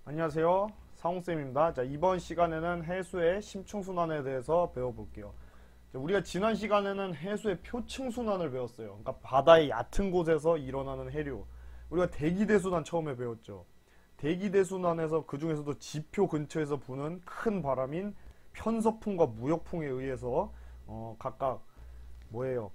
안녕하세요. 상홍쌤입니다. 자, 이번 시간에는 해수의 심층순환에 대해서 배워볼게요. 자, 우리가 지난 시간에는 해수의 표층순환을 배웠어요. 그러니까 바다의 얕은 곳에서 일어나는 해류. 우리가 대기대순환 처음에 배웠죠. 대기대순환에서 그 중에서도 지표 근처에서 부는 큰 바람인 편서풍과 무역풍에 의해서 각각 뭐예요?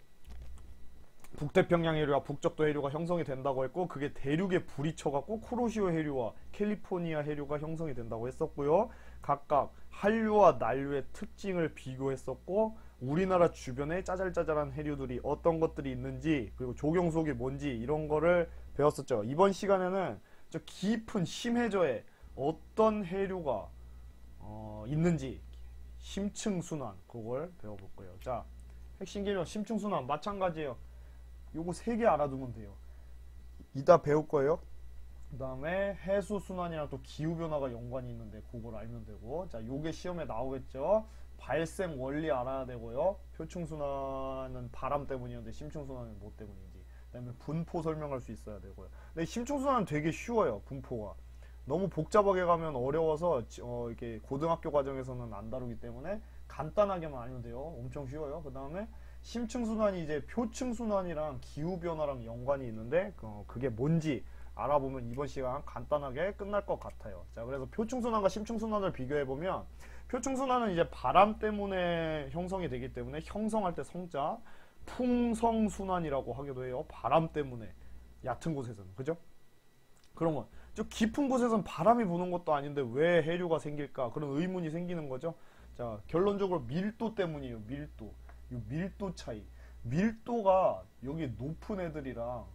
북태평양 해류와 북적도 해류가 형성이 된다고 했고, 그게 대륙에 부딪혀갖고 쿠로시오 해류와 캘리포니아 해류가 형성이 된다고 했었고요. 각각 한류와 난류의 특징을 비교했었고, 우리나라 주변에 짜잘짜잘한 해류들이 어떤 것들이 있는지, 그리고 조경속이 뭔지 이런 거를 배웠었죠. 이번 시간에는 저 깊은 심해저에 어떤 해류가 있는지, 심층순환, 그걸 배워볼 거예요. 자, 핵심 개념 심층순환 마찬가지예요. 요거 세 개 알아두면 돼요. 이따 배울 거예요. 그 다음에 해수순환이랑 또 기후변화가 연관이 있는데 그걸 알면 되고, 자, 요게 시험에 나오겠죠. 발생 원리 알아야 되고요. 표층순환은 바람 때문이었는데 심층순환은 뭐 때문인지, 그 다음에 분포 설명할 수 있어야 되고요. 근데 심층순환은 되게 쉬워요. 분포가 너무 복잡하게 가면 어려워서 이렇게 고등학교 과정에서는 안 다루기 때문에 간단하게만 알면 돼요. 엄청 쉬워요. 그 다음에 심층순환이 이제 표층순환이랑 기후변화랑 연관이 있는데 그게 뭔지 알아보면 이번 시간 간단하게 끝날 것 같아요. 자, 그래서 표층순환과 심층순환을 비교해보면, 표층순환은 이제 바람 때문에 형성이 되기 때문에 형성할 때 성자 풍성순환이라고 하기도 해요. 바람 때문에 얕은 곳에서는, 그죠? 그런 건 저 깊은 곳에서는 바람이 부는 것도 아닌데 왜 해류가 생길까, 그런 의문이 생기는 거죠. 자, 결론적으로 밀도 때문이에요. 밀도. 이 밀도 차이. 밀도가 여기 높은 애들이랑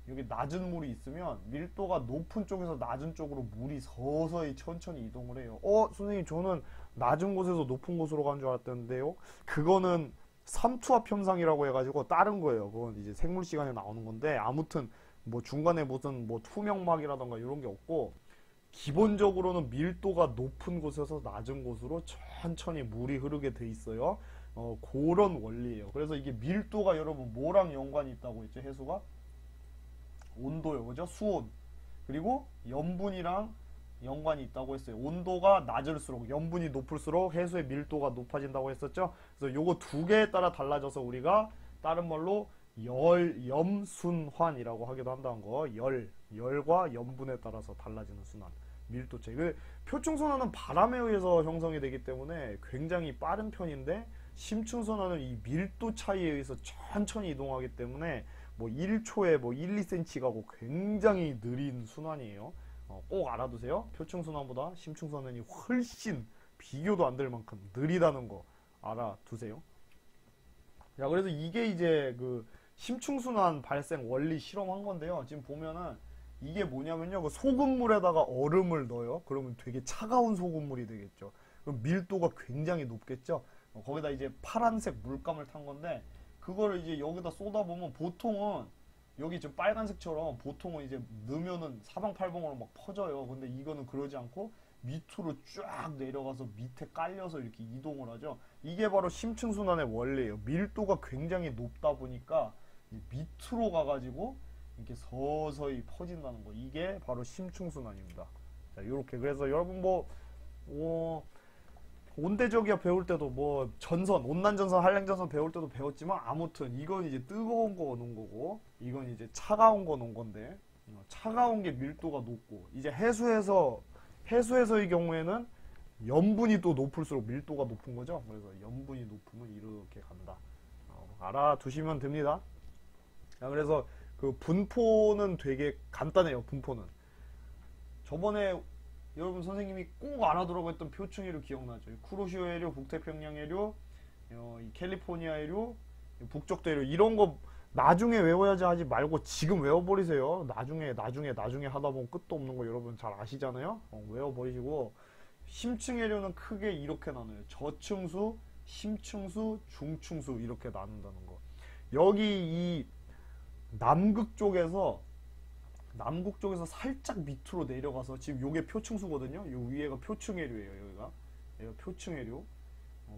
여기 낮은 물이 있으면, 밀도가 높은 쪽에서 낮은 쪽으로 물이 서서히 천천히 이동을 해요. 선생님, 저는 낮은 곳에서 높은 곳으로 간 줄 알았는데요. 그거는 삼투압 현상이라고 해가지고 다른 거예요. 그건 이제 생물 시간에 나오는 건데, 아무튼 뭐 중간에 무슨 뭐 투명막이라던가 이런 게 없고, 기본적으로는 밀도가 높은 곳에서 낮은 곳으로 천천히 물이 흐르게 돼 있어요. 그런 원리예요. 그래서 이게 밀도가 여러분 뭐랑 연관이 있다고 했죠? 해수가 온도요, 그죠? 수온. 그리고 염분이랑 연관이 있다고 했어요. 온도가 낮을수록, 염분이 높을수록 해수의 밀도가 높아진다고 했었죠. 그래서 요거 두 개에 따라 달라져서 우리가 다른 말로 염순환이라고 하기도 한다는 거. 열과 염분에 따라서 달라지는 순환, 밀도체. 표층순환은 바람에 의해서 형성이 되기 때문에 굉장히 빠른 편인데, 심층순환은 이 밀도 차이에 의해서 천천히 이동하기 때문에 뭐 1초에 뭐 1, 2cm 가고 굉장히 느린 순환이에요. 꼭 알아두세요. 표층순환보다 심층순환이 훨씬 비교도 안 될 만큼 느리다는 거 알아두세요. 자, 그래서 이게 이제 그 심층순환 발생 원리 실험한 건데요. 지금 보면은 이게 뭐냐면요, 그 소금물에다가 얼음을 넣어요. 그러면 되게 차가운 소금물이 되겠죠. 그럼 밀도가 굉장히 높겠죠. 거기다 이제 파란색 물감을 탄 건데, 그거를 이제 여기다 쏟아보면 보통은 여기 좀 빨간색처럼 보통은 이제 넣으면은 사방팔방으로 막 퍼져요. 근데 이거는 그러지 않고 밑으로 쫙 내려가서 밑에 깔려서 이렇게 이동을 하죠. 이게 바로 심층순환의 원리예요. 밀도가 굉장히 높다 보니까 밑으로 가가지고 이렇게 서서히 퍼진다는 거. 이게 바로 심층순환입니다. 자, 요렇게. 그래서 여러분 온대저기압 배울 때도 뭐 전선, 온난전선, 한랭전선 배울 때도 배웠지만, 아무튼 이건 이제 뜨거운 거 놓은 거고, 이건 이제 차가운 거 놓은 건데, 차가운 게 밀도가 높고, 이제 해수에서의 경우에는 염분이 또 높을수록 밀도가 높은 거죠. 그래서 염분이 높으면 이렇게 간다. 알아두시면 됩니다. 자, 그래서 그 분포는 되게 간단해요. 분포는 저번에 여러분 선생님이 꼭 알아두라고 했던 표층해류 기억나죠? 쿠로시오 해류, 북태평양 해류, 이 캘리포니아 해류, 북적도 해류, 이런 거 나중에 외워야지 하지 말고 지금 외워버리세요. 나중에 하다 보면 끝도 없는 거 여러분 잘 아시잖아요. 외워버리시고, 심층 해류는 크게 이렇게 나눠요. 저층수, 심층수, 중층수 이렇게 나눈다는 거. 여기 이 남극 쪽에서 살짝 밑으로 내려가서, 지금 요게 표층수거든요. 요 위에가 표층해류예요. 여기가 표층해류.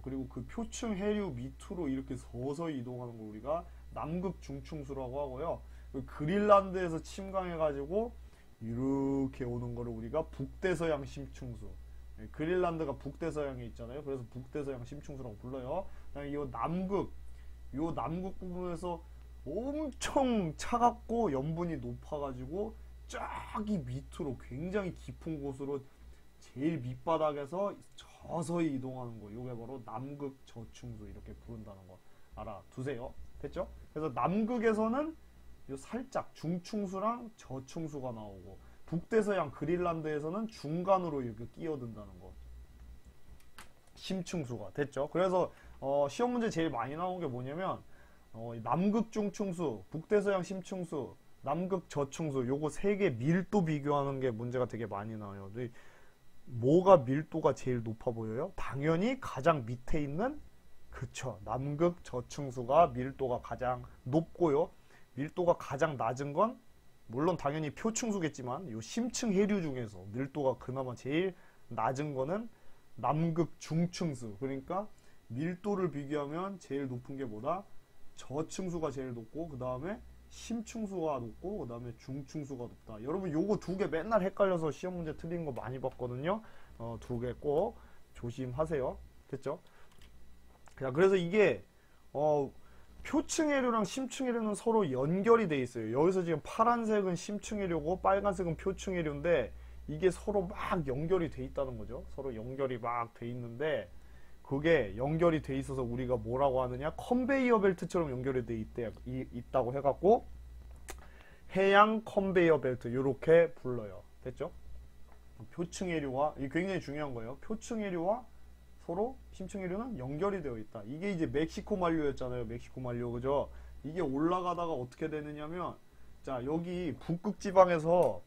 그리고 그 표층해류 밑으로 이렇게 서서히 이동하는 걸 우리가 남극 중층수라고 하고요. 그릴란드에서 침강해가지고 이렇게 오는 거를 우리가 북대서양 심층수. 그린란드가 북대서양에 있잖아요. 그래서 북대서양 심층수라고 불러요. 그다음에 요 남극 부분에서 엄청 차갑고 염분이 높아가지고 저기 밑으로 굉장히 깊은 곳으로 제일 밑바닥에서 서서히 이동하는 거. 요게 바로 남극 저충수 이렇게 부른다는 거 알아두세요. 됐죠? 그래서 남극에서는 요 살짝 중충수랑 저충수가 나오고 북대서양 그린란드에서는 중간으로 이렇게 끼어든다는 거. 심층수가 됐죠? 그래서 시험 문제 제일 많이 나온 게 뭐냐면 남극 중충수, 북대서양 심층수, 남극 저충수 요거 세 개 밀도 비교하는 게 문제가 되게 많이 나와요. 뭐가 밀도가 제일 높아 보여요? 당연히 가장 밑에 있는 그쵸 남극 저층수가 밀도가 가장 높고요. 밀도가 가장 낮은 건 물론 당연히 표층수겠지만 요 심층 해류 중에서 밀도가 그나마 제일 낮은 거는 남극 중층수. 그러니까 밀도를 비교하면 제일 높은 게 뭐다? 저층수가 제일 높고 그 다음에 심층수가 높고 그 다음에 중층수가 높다. 여러분 요거 두 개 맨날 헷갈려서 시험 문제 틀린 거 많이 봤거든요. 두 개 꼭 조심하세요. 됐죠? 그래서 이게 표층해류랑 심층해류는 서로 연결이 돼 있어요. 여기서 지금 파란색은 심층해류고 빨간색은 표층해류인데 이게 서로 막 연결이 돼 있다는 거죠. 서로 연결이 막 돼 있는데 그게 연결이 돼 있어서 우리가 뭐라고 하느냐, 컨베이어 벨트처럼 연결이 돼 있다고 해갖고 해양 컨베이어 벨트 이렇게 불러요. 됐죠? 표층해류와 이게 굉장히 중요한 거예요. 표층해류와 서로 심층해류는 연결이 되어 있다. 이게 이제 멕시코 만류였잖아요. 멕시코 만류. 그죠? 이게 올라가다가 어떻게 되느냐면 자 여기 북극지방에서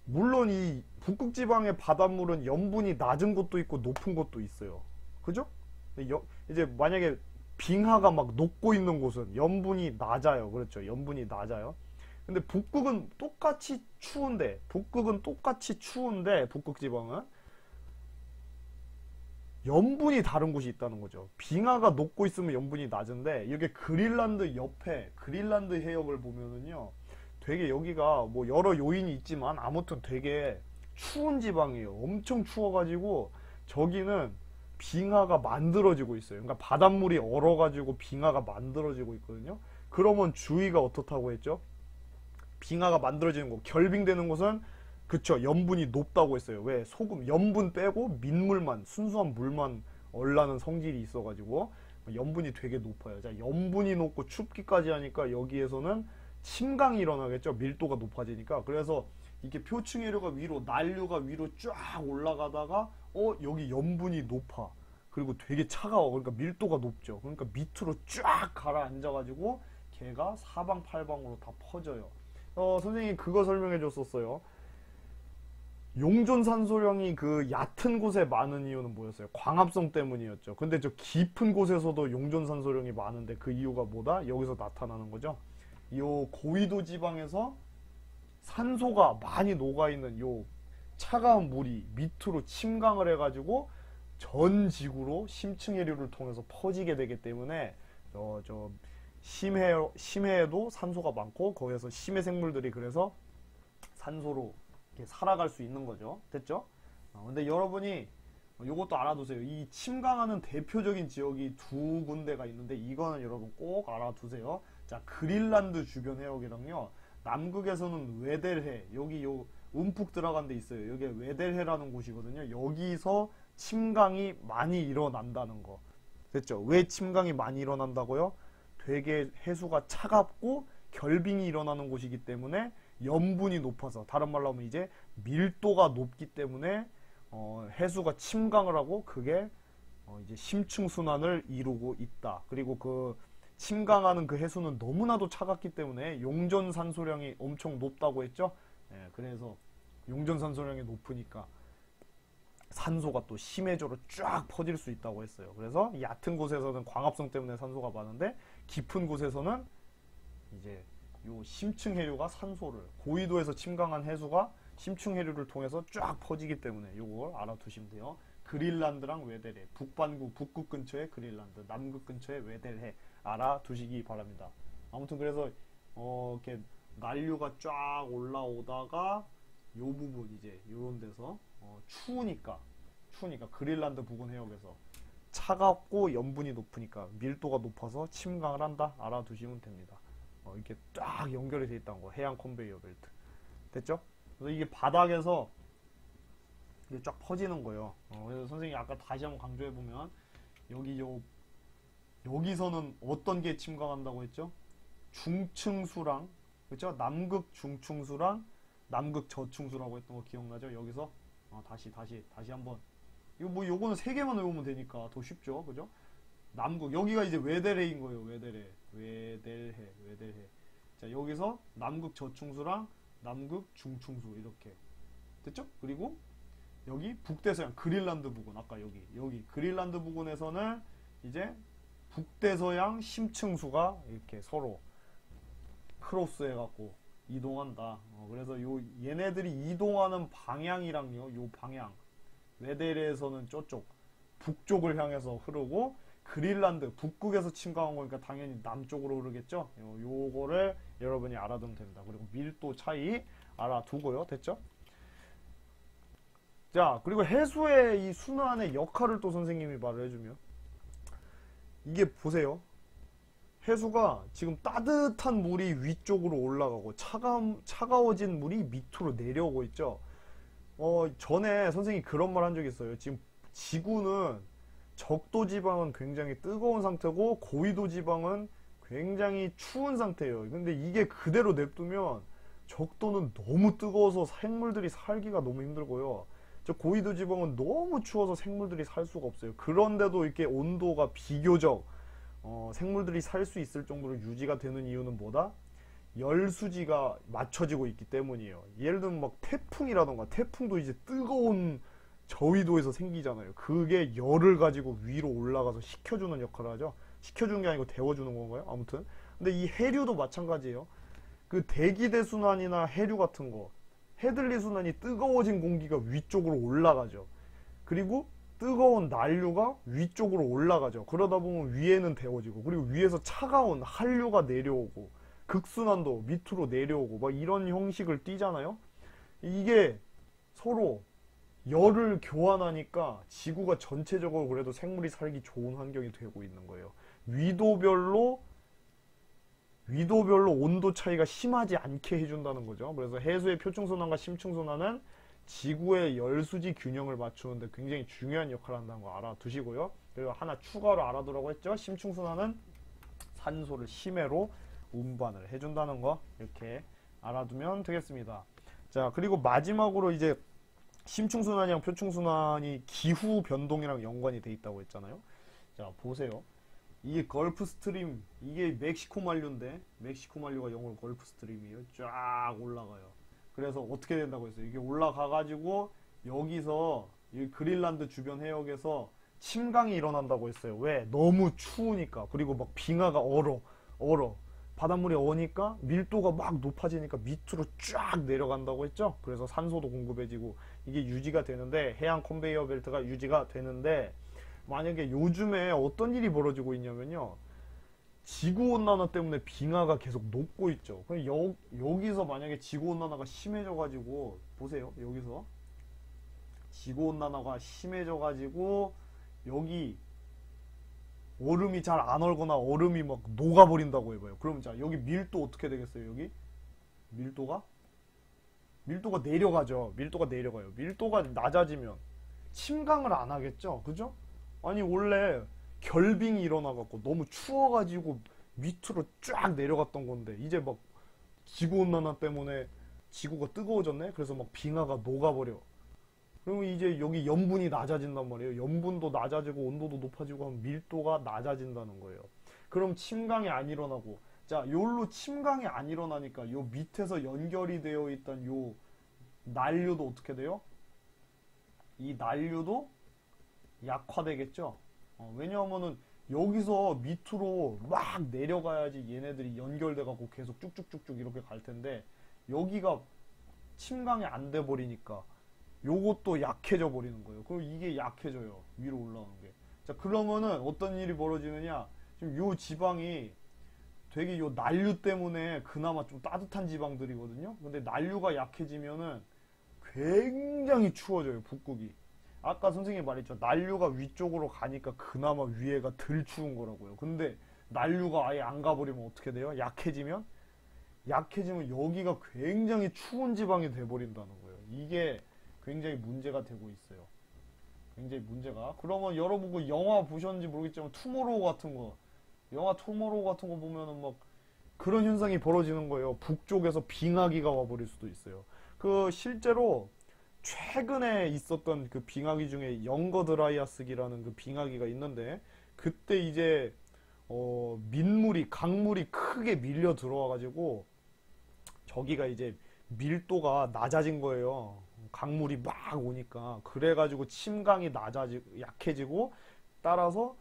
물론 이 북극지방의 바닷물은 염분이 낮은 곳도 있고 높은 곳도 있어요. 그죠? 이제 만약에 빙하가 막 녹고 있는 곳은 염분이 낮아요. 그렇죠? 염분이 낮아요. 근데 북극은 똑같이 추운데 북극지방은 염분이 다른 곳이 있다는 거죠. 빙하가 녹고 있으면 염분이 낮은데 이렇게 그린란드 옆에 그린란드 해역을 보면은요 되게 여기가 뭐 여러 요인이 있지만 아무튼 되게 추운 지방이에요. 엄청 추워가지고 저기는 빙하가 만들어지고 있어요. 그러니까 바닷물이 얼어가지고 빙하가 만들어지고 있거든요. 그러면 주위가 어떻다고 했죠? 빙하가 만들어지는 곳, 결빙되는 곳은 그쵸 염분이 높다고 했어요. 왜? 소금, 염분 빼고 민물만 순수한 물만 얼라는 성질이 있어가지고 염분이 되게 높아요. 자, 염분이 높고 춥기까지 하니까 여기에서는 침강이 일어나겠죠. 밀도가 높아지니까. 그래서 이게 표층해류가 위로 난류가 위로 쫙 올라가다가 여기 염분이 높아. 그리고 되게 차가워. 그러니까 밀도가 높죠. 그러니까 밑으로 쫙 가라앉아 가지고 걔가 사방팔방으로 다 퍼져요. 선생님이 그거 설명해 줬었어요. 용존산소령이 그 얕은 곳에 많은 이유는 뭐였어요? 광합성 때문이었죠. 근데 저 깊은 곳에서도 용존산소령이 많은데 그 이유가 뭐다? 여기서 나타나는 거죠. 요 고위도 지방에서 산소가 많이 녹아있는 요 차가운 물이 밑으로 침강을 해가지고 전 지구로 심층해류를 통해서 퍼지게 되기 때문에 심해에도 산소가 많고 거기에서 심해 생물들이 그래서 산소로 이렇게 살아갈 수 있는 거죠. 됐죠? 근데 여러분이 요것도 알아두세요. 이 침강하는 대표적인 지역이 두 군데가 있는데 이거는 여러분 꼭 알아두세요. 자, 그린란드 주변 해역이랑요. 남극에서는 웨델해. 여기 요 움푹 들어간 데 있어요. 여기 웨델해라는 곳이거든요. 여기서 침강이 많이 일어난다는 거. 됐죠? 왜 침강이 많이 일어난다고요? 되게 해수가 차갑고 결빙이 일어나는 곳이기 때문에 염분이 높아서 다른 말로 하면 이제 밀도가 높기 때문에 해수가 침강을 하고 그게 이제 심층순환을 이루고 있다. 그리고 그 침강하는 그 해수는 너무나도 차갑기 때문에 용존산소량이 엄청 높다고 했죠. 그래서 용존산소량이 높으니까 산소가 또 심해조로 쫙 퍼질 수 있다고 했어요. 그래서 얕은 곳에서는 광합성 때문에 산소가 많은데 깊은 곳에서는 이제 요 심층 해류가 산소를 고위도에서 침강한 해수가 심층 해류를 통해서 쫙 퍼지기 때문에 요걸 알아두시면 돼요. 그린란드랑 웨델해, 북극 근처에 그린란드, 남극 근처에 웨델해 알아두시기 바랍니다. 아무튼 그래서 이렇게 난류가 쫙 올라오다가 요 부분 이제 요런 데서 추우니까 그린란드 부근 해역에서 차갑고 염분이 높으니까 밀도가 높아서 침강을 한다 알아두시면 됩니다. 이렇게 쫙 연결이 돼 있다는 거 해양 컨베이어 벨트 됐죠? 그래서 이게 바닥에서 이게 쫙 퍼지는 거예요. 그래서 선생님이 아까 다시 한번 강조해 보면 여기서는 어떤 게 침강한다고 했죠? 중층수랑 그렇죠? 남극 중층수랑 남극 저층수라고 했던 거 기억나죠? 여기서 다시 한번 요거는 세 개만 외우면 되니까 더 쉽죠, 그죠? 남극 여기가 이제 웨델해인 거예요. 웨델해. 자 여기서 남극 저층수랑 남극 중층수 이렇게 됐죠? 그리고 여기 북대서양 그린란드 부근 아까 여기 그린란드 부근에서는 이제 북대서양 심층수가 이렇게 서로 크로스 해갖고 이동한다. 그래서 얘네들이 이동하는 방향이랑요, 요 방향 웨델에서는 저쪽 북쪽을 향해서 흐르고 그린란드 북극에서 침강한 거니까 당연히 남쪽으로 흐르겠죠. 요거를 여러분이 알아두면 됩니다. 그리고 밀도 차이 알아두고요. 됐죠? 자, 그리고 해수의 이 순환의 역할을 또 선생님이 말을 해주면 이게 보세요. 해수가 지금 따뜻한 물이 위쪽으로 올라가고 차가워진 물이 밑으로 내려오고 있죠. 전에 선생님이 그런 말 한 적이 있어요. 지금 지구는 적도 지방은 굉장히 뜨거운 상태고 고위도 지방은 굉장히 추운 상태예요. 근데 이게 그대로 냅두면 적도는 너무 뜨거워서 생물들이 살기가 너무 힘들고요. 저 고위도 지방은 너무 추워서 생물들이 살 수가 없어요. 그런데도 이렇게 온도가 비교적 생물들이 살 수 있을 정도로 유지가 되는 이유는 뭐다? 열수지가 맞춰지고 있기 때문이에요. 예를 들면 막 태풍이라던가 태풍도 이제 뜨거운 저위도에서 생기잖아요. 그게 열을 가지고 위로 올라가서 식혀주는 역할을 하죠. 식혀주는 게 아니고 데워주는 건가요? 아무튼 근데 이 해류도 마찬가지예요. 그 대기대순환이나 해류 같은 거 해들리 순환이 뜨거워진 공기가 위쪽으로 올라가죠. 그리고 뜨거운 난류가 위쪽으로 올라가죠. 그러다 보면 위에는 데워지고 그리고 위에서 차가운 한류가 내려오고 극순환도 밑으로 내려오고 막 이런 형식을 띠잖아요. 이게 서로 열을 교환하니까 지구가 전체적으로 그래도 생물이 살기 좋은 환경이 되고 있는 거예요. 위도별로 온도 차이가 심하지 않게 해준다는 거죠. 그래서 해수의 표층순환과 심층순환은 지구의 열수지 균형을 맞추는데 굉장히 중요한 역할을 한다는 거 알아두시고요. 그리고 하나 추가로 알아두라고 했죠. 심층순환은 산소를 심해로 운반을 해준다는 거 이렇게 알아두면 되겠습니다. 자, 그리고 마지막으로 이제 심층순환이랑 표층순환이 기후 변동이랑 연관이 돼 있다고 했잖아요. 자, 보세요. 이게 걸프 스트림, 이게 멕시코 만류인데 멕시코 만류가 영어로 걸프 스트림이에요. 쫙 올라가요. 그래서 어떻게 된다고 했어요? 이게 올라가가지고 여기서 이 그린란드 주변 해역에서 침강이 일어난다고 했어요. 왜? 너무 추우니까. 그리고 막 빙하가 얼어. 바닷물이 어니까 밀도가 막 높아지니까 밑으로 쫙 내려간다고 했죠. 그래서 산소도 공급해지고 이게 유지가 되는데 해양 컨베이어 벨트가 유지가 되는데 만약에 요즘에 어떤 일이 벌어지고 있냐면요. 지구온난화 때문에 빙하가 계속 녹고 있죠. 여기서 만약에 지구온난화가 심해져가지고 보세요. 여기서 지구온난화가 심해져가지고 여기 얼음이 잘 안 얼거나 얼음이 막 녹아버린다고 해봐요. 그럼 자 여기 밀도 어떻게 되겠어요? 여기 밀도가 내려가죠. 밀도가 내려가요. 밀도가 낮아지면 침강을 안 하겠죠. 그죠? 아니 원래 결빙이 일어나갖고 너무 추워가지고 밑으로 쫙 내려갔던 건데 이제 막 지구온난화 때문에 지구가 뜨거워졌네? 그래서 막 빙하가 녹아버려. 그러면 이제 여기 염분이 낮아진단 말이에요. 염분도 낮아지고 온도도 높아지고 하면 밀도가 낮아진다는 거예요. 그럼 침강이 안 일어나고 자 요로 침강이 안 일어나니까 요 밑에서 연결이 되어 있던 요 난류도 어떻게 돼요? 이 난류도 약화되겠죠. 왜냐하면은 여기서 밑으로 막 내려가야지 얘네들이 연결돼 갖고 계속 쭉쭉쭉쭉 이렇게 갈 텐데 여기가 침강이 안 돼 버리니까 요것도 약해져 버리는 거예요. 그럼 이게 약해져요. 위로 올라오는 게. 자, 그러면은 어떤 일이 벌어지느냐? 지금 요 지방이 되게 요 난류 때문에 그나마 좀 따뜻한 지방들이거든요. 근데 난류가 약해지면은 굉장히 추워져요, 북극이. 아까 선생님이 말했죠. 난류가 위쪽으로 가니까 그나마 위에가 덜 추운 거라고요. 근데 난류가 아예 안 가버리면 어떻게 돼요? 약해지면 여기가 굉장히 추운 지방이 돼버린다는 거예요. 이게 굉장히 문제가 되고 있어요. 굉장히 문제가. 그러면 여러분 그 영화 보셨는지 모르겠지만 영화 투모로우 같은 거 보면은 막 그런 현상이 벌어지는 거예요. 북쪽에서 빙하기가 와버릴 수도 있어요. 그 실제로 최근에 있었던 그 빙하기 중에 영거 드라이아스기라는 그 빙하기가 있는데 그때 이제 강물이 크게 밀려 들어와가지고 저기가 이제 밀도가 낮아진 거예요. 강물이 막 오니까. 그래가지고 침강이 약해지고 따라서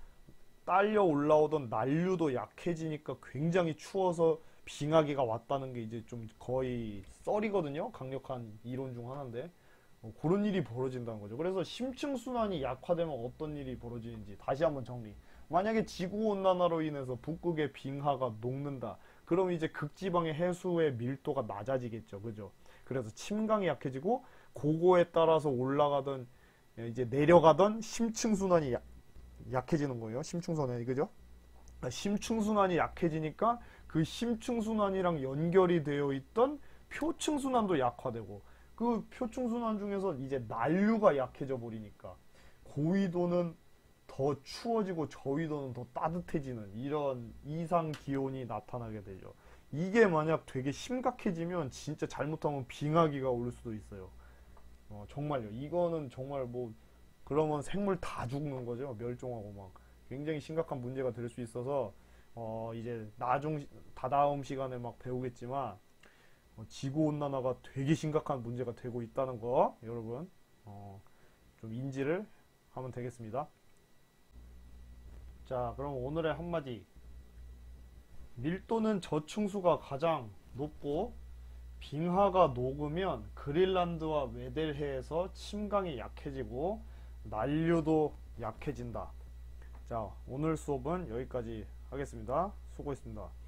딸려 올라오던 난류도 약해지니까 굉장히 추워서 빙하기가 왔다는 게 이제 좀 거의 썰이거든요. 강력한 이론 중 하나인데. 그런 일이 벌어진다는 거죠. 그래서 심층순환이 약화되면 어떤 일이 벌어지는지 다시 한번 정리. 만약에 지구온난화로 인해서 북극의 빙하가 녹는다. 그럼 이제 극지방의 해수의 밀도가 낮아지겠죠. 그죠? 그래서 침강이 약해지고 고고에 따라서 올라가던 이제 내려가던 심층순환이 약해지는 거예요. 심층순환이. 그죠? 심층순환이 약해지니까 그 심층순환이랑 연결이 되어 있던 표층순환도 약화되고 그 표층순환 중에서 이제 난류가 약해져 버리니까 고위도는 더 추워지고 저위도는 더 따뜻해지는 이런 이상 기온이 나타나게 되죠. 이게 만약 되게 심각해지면 진짜 잘못하면 빙하기가 올 수도 있어요. 정말요. 이거는 정말 뭐 그러면 생물 다 죽는 거죠. 멸종하고 막 굉장히 심각한 문제가 될 수 있어서 이제 다다음 시간에 막 배우겠지만 지구온난화가 되게 심각한 문제가 되고 있다는 거 여러분 좀 인지를 하면 되겠습니다. 자, 그럼 오늘의 한마디. 밀도는 저층수가 가장 높고 빙하가 녹으면 그린란드와 웨델해에서 침강이 약해지고 난류도 약해진다. 자, 오늘 수업은 여기까지 하겠습니다. 수고했습니다.